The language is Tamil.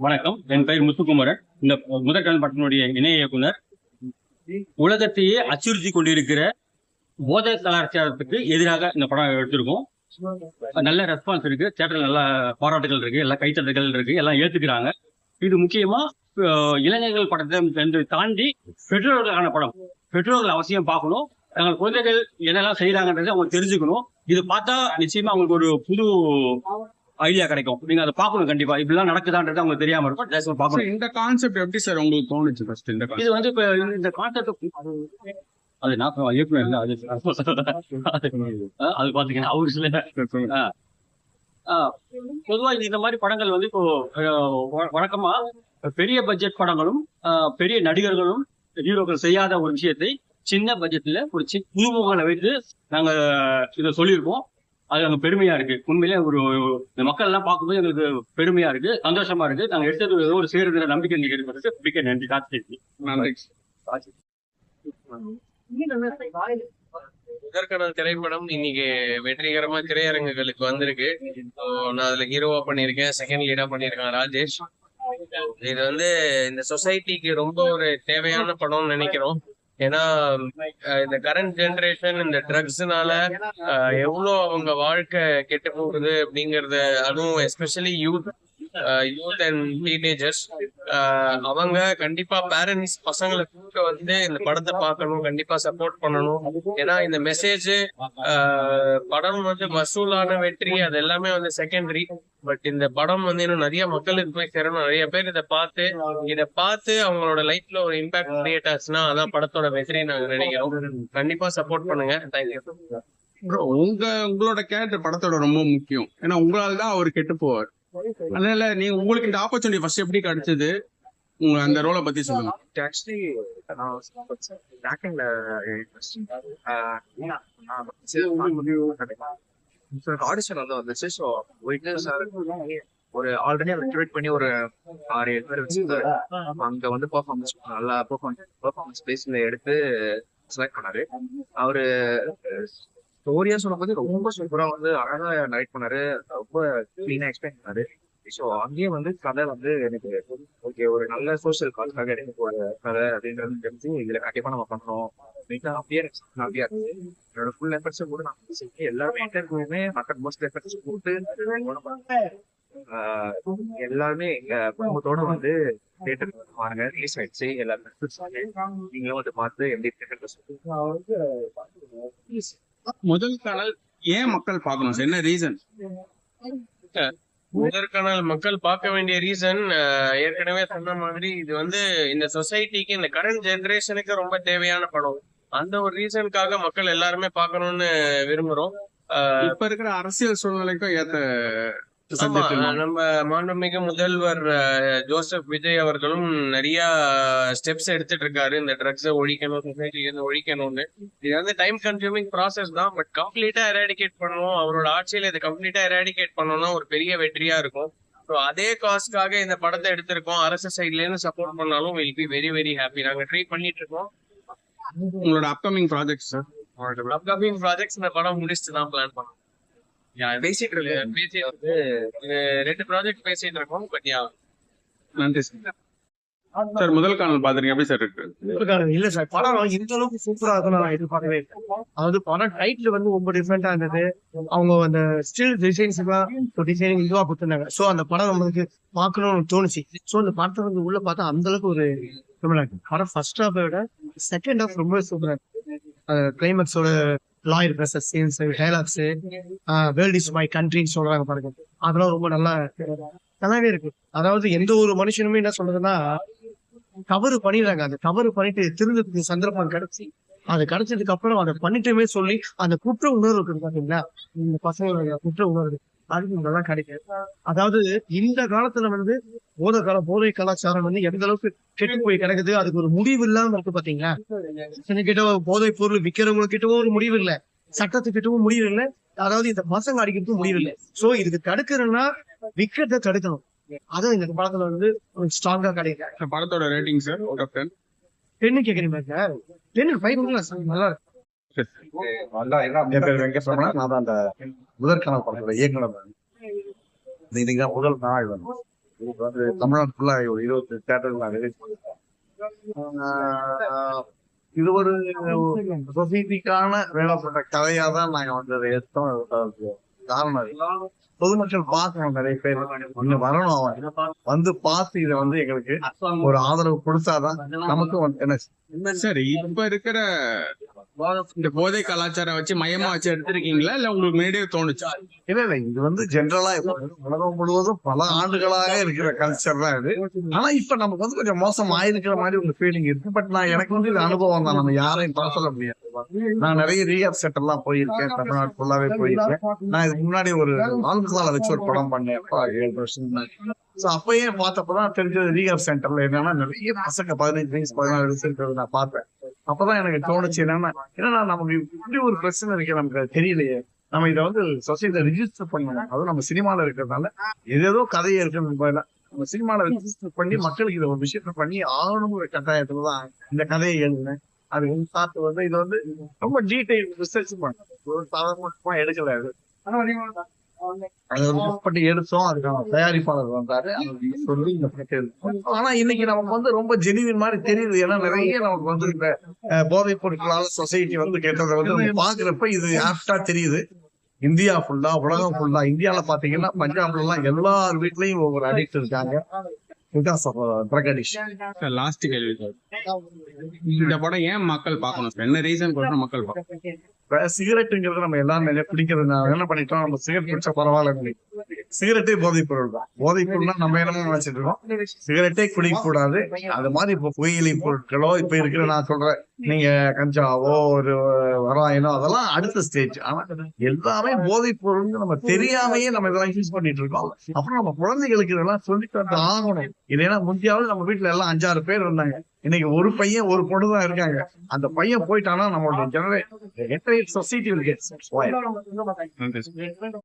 வணக்கம், என் பெயர் முத்துக்குமரன். இந்த முதற்கண் பட்டனுடைய இணைய இயக்குனர். உலகத்தையே அச்சுறுத்தி கொண்டிருக்கிற போதை கலாச்சாரத்துக்கு எதிராக இந்த படம் எடுத்திருக்கோம். நல்ல ரெஸ்பான்ஸ் இருக்கு, தியேட்டர்ல நல்ல பாராட்டுகள் இருக்கு, எல்லாம் கைத்தட்டுகள் இருக்கு, எல்லாம் ஏத்துக்கிறாங்க. இது முக்கியமா இளைஞர்கள் படத்தை தாண்டி பெற்றோர்களுக்கான படம். பெற்றோர்கள் அவசியம் பார்க்கணும். தங்கள் குழந்தைகள் என்னெல்லாம் செய்யறாங்கன்றதை அவங்க தெரிஞ்சுக்கணும். இது பார்த்தா நிச்சயமா அவங்களுக்கு ஒரு புது ஐடியா கிடைக்கும். நீங்க அதை பார்க்கணும் கண்டிப்பா. இப்படிலாம் நடக்குதான்றது அவங்களுக்கு தெரியாம இருக்கும். பார்க்கணும். இந்த கான்செப்ட் எப்படி சார் உங்களுக்கு தோணுச்சு ஃபர்ஸ்ட்? இது வந்து இப்ப இந்த கான்செப்ட் அது நான் இயக்குனர் இல்லை, அது பாத்தீங்கன்னா அவரு சில பொதுவா இந்த மாதிரி படங்கள் வந்து இப்போ வழக்கமா பெரிய பட்ஜெட் படங்களும் பெரிய நடிகர்களும் ஹீரோக்கள் செய்யாத ஒரு விஷயத்தை சின்ன பட்ஜெட்ல ஒரு புதுமுகங்களை வைத்து நாங்க இதை சொல்லியிருக்கோம். அது அங்க பெருமையா இருக்கு. உண்மையிலே ஒரு மக்கள் எல்லாம் பார்க்கும்போது எங்களுக்கு பெருமையா இருக்கு, சந்தோஷமா இருக்கு. நாங்க எடுத்தது ஏதோ ஒரு சேருகிற நம்பிக்கை மிக்க நன்றி. காட்சி முதற்கடல் திரைப்படம் இன்னைக்கு வெற்றிகரமா திரையரங்குகளுக்கு வந்திருக்கு. நான் அதுல ஹீரோவா பண்ணிருக்கேன், செகண்ட் லீடா பண்ணிருக்கேன் ராஜேஷ். இது வந்து இந்த சொசைட்டிக்கு ரொம்ப ஒரு தேவையான படம்னு நினைக்கிறோம். ஏன்னா இந்த கரண்ட் ஜெனரேஷன் இந்த ட்ரக்ஸ்னால எவ்வளவு அவங்க வாழ்க்கை கெட்டு போகுது அப்படிங்கறது, அதுவும் எஸ்பெஷலி யூத் அண்ட் டீனேஜர்ஸ், அவங்க கண்டிப்பா பேரண்ட்ஸ் பசங்களை கூட்ட வந்து இந்த படத்தை பார்க்கணும், கண்டிப்பா சப்போர்ட் பண்ணணும். ஏன்னா இந்த மெசேஜ் படம் வந்து வசூலான வெற்றி அது எல்லாமே வந்து செகண்டரி. பட் இந்த படம் வந்து இன்னும் நிறைய மக்களுக்கு போய் சேரணும். நிறைய பேர் இதை பார்த்து அவங்களோட லைஃப்ல ஒரு இம்பாக்ட் கிரியேட் ஆச்சுன்னா அதான் படத்தோட வெற்றி நாங்க நினைக்கிறோம். கண்டிப்பா சப்போர்ட் பண்ணுங்க. தேங்க்யூ. உங்களோட கேரக்டர் படத்தோட ரொம்ப முக்கியம். ஏன்னா உங்களால தான் அவர் கெட்டு போவார். அதனால நீங்க உங்களுக்கு இந்த ஆப்பர்ச்சுனிட்டி ஃபர்ஸ்ட் எப்படி கிடைச்சது? உங்க அந்த ரோலை பத்தி சொல்லுங்க. ஆக்சுவலி ஆடிஷன் வந்து வந்துச்சு. ஸோ ஒரு ஆல்ரெடி மோட்டிவேட் பண்ணி ஒரு 6-7 பேர் வச்சிருந்தாரு. அங்க வந்து பெர்ஃபார்மன்ஸ் நல்லா பெர்ஃபார்மன்ஸ் பேஸ்ல எடுத்து செலக்ட் பண்ணாரு. அவரு ஸ்டோரியா சொல்லும்போது ரொம்ப சூப்பரா வந்து அழகா நரைட் பண்ணாரு, ரொம்ப கிளீனா எக்ஸ்பிளைன் பண்ணாரு. ஸோ அங்கேயே வந்து கதை வந்து எனக்கு ஓகே, ஒரு நல்ல சோசியல் காஸ்க்காக எடுக்க போற கதை அப்படின்றது தெரிஞ்சு இதுல கண்டிப்பா நம்ம பண்ணணும். அப்படியே இருந்துச்சு. என்னோட ஃபுல் எஃபர்ட்ஸும் கூட நான் செஞ்சு எல்லாருமே என்டர்வியூமே மற்ற மோஸ்ட் எஃபர்ட்ஸ் போட்டு எல்லாருமே எங்க குடும்பத்தோட வந்து தியேட்டர் வாங்க, ரிலீஸ் ஆயிடுச்சு. எல்லாருமே நீங்களும் வந்து பார்த்து எப்படி முதல் கனல் ஏன் மக்கள் பார்க்கணும் சார்? என்ன ரீசன்? முதற்கணல் மக்கள் பார்க்க வேண்டிய ரீசன் ஏற்கனவே சொன்ன மாதிரி இது வந்து இந்த சொசைட்டிக்கு, இந்த கரண்ட் ஜெனரேஷனுக்கு ரொம்ப தேவையான படம். அந்த ஒரு ரீசனுக்காக மக்கள் எல்லாருமே பார்க்கணும்னு விரும்புறோம். இப்ப இருக்கிற அரசியல் சூழ்நிலைக்கும் ஏத்த நம்ம மாண்புமிகு முதல்வர் ஜோசப் விஜய் அவர்களும் நிறைய ஸ்டெப்ஸ் எடுத்துட்டு இருக்காரு. இந்த ட்ரக்ஸை ஒழிக்கணும், சொசைட்டில ஒழிக்கணும்னு. இது வந்து டைம் கன்சியூமிங் ப்ராசஸ் தான். பட் கம்ப்ளீட்டா எராடிகேட் பண்ணணும், அவரோட ஆட்சியில இதை கம்ப்ளீட்டா எராடிகேட் பண்ணணும்னா ஒரு பெரிய வெற்றியா இருக்கும். ஸோ அதே காஸ்ட்காக இந்த படத்தை எடுத்திருக்கோம். அரசு சைட்ல இருந்து சப்போர்ட் பண்ணாலும் will be very very happy. நாங்க ட்ரை பண்ணிட்டு இருக்கோம். உங்களோட upcoming projects sir? Upcoming projects இந்த படம் முடிச்சுட்டு தான் பிளான் பண்ணோம். பேசிட்டு இருக்கோம். 2 ப்ராஜெக்ட் பேசிட்டு இருக்கோம். பட் நன்றி சார். சார் முதல் காணல் பாத்துறீங்க, எப்படி சார் இருக்கு? இல்ல சார், படம் இந்த அளவுக்கு சூப்பரா இருக்கும் நான் எதிர்பார்க்கவே இல்லை. அதாவது படம் டைட்டில் வந்து ரொம்ப டிஃப்ரெண்டா இருந்தது. அவங்க அந்த ஸ்டில் டிசைன்ஸ் டிசைனிங் இதுவா கொடுத்துருந்தாங்க. சோ அந்த படம் நம்மளுக்கு பார்க்கணும்னு தோணுச்சு. சோ அந்த படத்தை வந்து உள்ள பார்த்தா அந்த அளவுக்கு ஒரு படம் ஃபர்ஸ்ட் ஹாஃபை விட செகண்ட் ஹாஃப் ரொம்ப சூப்பரா இருக்கு. கிளைமேக்ஸோட லாயர் ப்ரெசஸ் scenes, dialogues, world is my கண்ட்ரின்னு சொல்றாங்க பாருங்க, அதெல்லாம் ரொம்ப நல்லாவே இருக்கு. அதாவது எந்த ஒரு மனுஷனுமே என்ன சொல்றதுன்னா தவறு பண்ணிடுறாங்க. அந்த தவறு பண்ணிட்டு திருந்ததுக்கு சந்தர்ப்பம் கிடைச்சி, அது கிடைச்சதுக்கு அப்புறம் அதை பண்ணிட்டுமே சொல்லி அந்த குற்ற உணர்வு இருக்கு பாத்தீங்களா, இந்த பசங்களோட குற்ற உணர்வு அதுக்கு நல்லா கிடைக்கும். அதாவது இந்த காலத்துல வந்து போதை கலாச்சாரம் வந்து எந்த அளவுக்கு கெட்டு போய் கிடக்குது, அதுக்கு ஒரு முடிவு இல்லாம இருக்கு பாத்தீங்களா. கிட்ட போதை பொருள் விக்கிறவங்க கிட்டவும் ஒரு முடிவு இல்லை, சட்டத்துக்கிட்டவும் முடிவு இல்லை, அதாவது இந்த பசங்க அடிக்கிறதுக்கும் முடிவு இல்லை. சோ இதுக்கு தடுக்கிறதுன்னா விக்கிறத தடுக்கணும். அதுவும் இந்த படத்துல வந்து ஸ்ட்ராங்கா கிடைக்கும். படத்தோட ரேட்டிங் சார் அவுட் ஆஃப் 10? 10 கேக்குறீங்க சார்? 10 5 கொடுக்கலாம், நல்லா இருக்கு. என் பேர் வெங்கடேஸ்வரன். நான் தான் அந்த முதற்கனல் படத்தோட இயக்குனர். இன்னைக்கு தான் முதல் நாள் வந்து இதுக்கு வந்து தமிழ்நாடு ஃபுல்லா ஒரு 20 தேட்டர்கள் நான் ரிலீஸ் பண்ணிருக்கேன். இது ஒரு சொசைட்டிக்கான வேலைப்பட்ட கதையா தான் நாங்க வந்து அதை எடுத்தோம். காரணம் இது. பொதுமக்கள் பார்க்கணும், நிறைய பேர் இங்க வரணும், அவன் வந்து பார்த்து இதை வந்து எங்களுக்கு ஒரு ஆதரவு கொடுத்தாதான் நமக்கும் வந்து என்ன சரி, இப்ப இருக்கிற இந்த போதை கலாச்சாரம் வச்சு மையமா வச்சு எடுத்திருக்கீங்களா இல்ல உங்களுக்கு முன்னாடியே தோணுச்சா? இல்ல இது வந்து ஜென்ரலா உலகம் முழுவதும் பல ஆண்டுகளாக இருக்கிற கல்ச்சர் தான் இது. ஆனா இப்ப நமக்கு வந்து கொஞ்சம் மோசம் ஆயிருக்கிற மாதிரி ஒரு ஃபீலிங் இருக்கு. பட் நான் எனக்கு வந்து இது அனுபவம் தான், நம்ம யாரையும் பார்க்க சொல்ல முடியாது. நான் நிறைய ரீஹாப் சென்டர் எல்லாம் போயிருக்கேன், தமிழ்நாடு ஃபுல்லாவே போயிருக்கேன். நான் இதுக்கு முன்னாடி ஒரு ஆல்கஹாலை வச்சு ஒரு படம் பண்ணேன் 7 வருஷம் முன்னாடி. சோ அப்பயே பார்த்தப்பதான் தெரிஞ்சது ரீஹாப் சென்டர்ல என்னன்னா நிறைய பசங்க 15 வயசு 16 வயசு இருக்கிறது நான் பார்த்தேன். அப்பதான் எனக்கு தோணுச்சு என்னன்னா நமக்கு இப்படி ஒரு பிரச்சனை இருக்கு, நமக்கு அது தெரியலையே, நம்ம இதை வந்து சொசைட்டில ரிஜிஸ்டர் பண்ணணும். அதுவும் நம்ம சினிமால இருக்கிறதுனால ஏதேதோ கதையை இருக்கிறது போல நம்ம சினிமால ரிஜிஸ்டர் பண்ணி மக்களுக்கு இதை ஒரு விஷயத்த பண்ணி ஆகணுங்கிற கட்டாயத்துலதான் இந்த கதையை எழுதுனேன். அது வந்து பார்த்து வந்து இது வந்து ரொம்ப டீடைல் ரிசர்ச் பண்ணணும், ஒரு சாதாரணமா எடுக்கல. அது பண்ணி எடுத்தோம், அதுக்கான தயாரிப்பாளர் வந்தாரு, சொல்லி இந்த படத்தை எடுத்தோம். ஆனா இன்னைக்கு நமக்கு வந்து ரொம்ப ஜெனிவின் மாதிரி தெரியுது. ஏன்னா நிறைய நமக்கு வந்து இந்த போதைப் பொருட்களால சொசைட்டி வந்து கேட்டதை வந்து நம்ம பாக்குறப்ப இது ஆப்டா தெரியுது. இந்தியா ஃபுல்லா, உலகம் ஃபுல்லா, இந்தியால பாத்தீங்கன்னா பஞ்சாப்ல எல்லாம் எல்லார் வீட்லயும் ஒவ்வொரு அடிக்ட் இருக்காங்க. லாஸ்ட் கேள்வி சார், இந்த படம் ஏன் மக்கள் பார்க்கணும்? என்ன ரீசன் மக்கள் பார்க்கணும்? சிகரெட்டுங்கிறது நம்ம எல்லாரும் நிறைய பிடிக்கிறது. நான் என்ன பண்ணிட்டோம், நம்ம சிகரெட் பிடிச்சா பரவாயில்ல. சிகரெட்டே போதைப் பொருள் தான். போதைப் பொருள்னா நம்ம என்னமோ நினைச்சிட்டு இருக்கோம், சிகரெட்டே குடிக்க கூடாது. அது மாதிரி இப்போ புகையிலை பொருட்களோ இப்ப இருக்கிற நான் சொல்றேன், நீங்க கஞ்சாவோ ஒரு வராயனோ அதெல்லாம் அடுத்த ஸ்டேஜ். ஆனா எல்லாமே போதைப் பொருள் நம்ம தெரியாமையே நம்ம இதெல்லாம் யூஸ் பண்ணிட்டு இருக்கோம். அப்புறம் நம்ம குழந்தைகளுக்கு இதெல்லாம் சொல்லிட்டு ஆகணும். இல்லைன்னா முந்தியாவது நம்ம வீட்டுல எல்லாம் 5-6 பேர் இருந்தாங்க, இன்னைக்கு ஒரு பையன் ஒரு பொண்ணு தான் இருக்காங்க. அந்த பையன் போயிட்டானா நம்மளோட சொசைட்டி will get spoiled.